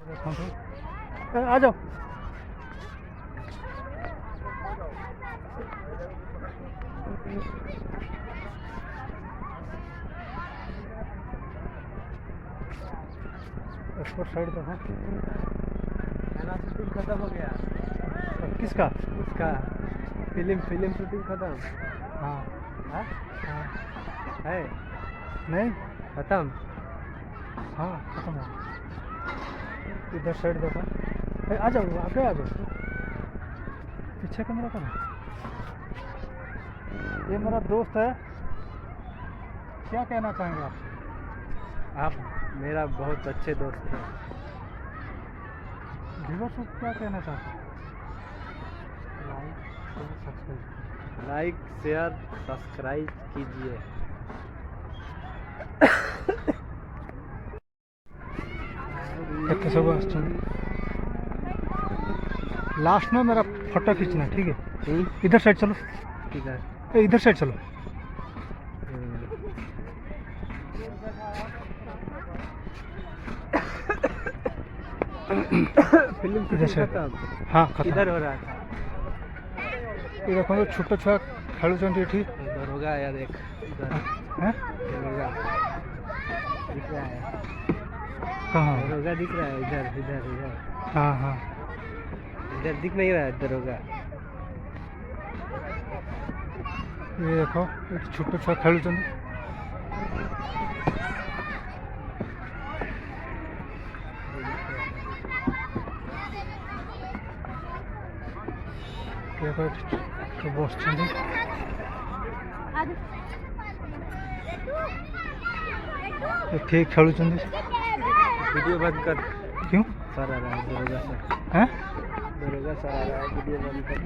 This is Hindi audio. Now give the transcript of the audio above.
आ जाओ। एक्सपोर्ट साइड तो है। मेरा शूटिंग खत्म हो गया। किसका? उसका फिल्म शूटिंग खत्म। हाँ हाँ हाँ है नहीं खत्म। हाँ खत्म हो। इधर साइड देखो। आ जाओ, आगे आ जाओ। पीछे कैमरा करो। ये मेरा दोस्त है, क्या कहना चाहेंगे आप? आप मेरा बहुत अच्छे दोस्त हैं। व्यूअर्स को क्या कहना चाहते हैं? लाइक शेयर सब्सक्राइब कीजिए। सब लास्ट में मेरा फोटो खींचना है, ठीक है? इधर साइड चलो। किधर? इधर साइड चलो। फिल्म इधर से खत्म। हाँ खत्म। किधर हो रहा था? ये देखो तो छोटा छुआ खेलुंट एठी। उधर होगा यार, एक उधर हैं? होगा दिख रहा है। कहाँ? होगा दिख रहा है, इधर इधर इधर हाँ हाँ इधर दिख नहीं रहा है, इधर होगा। ये देखो छोटा छुआ खेलुंट। बसुँच ठीक खेलुँच। वीडियो बंद कर। क्यों? सर आ रहा है, दरोगा सर। हैं? दरोगा सर आ रहा है, वीडियो बंद कर।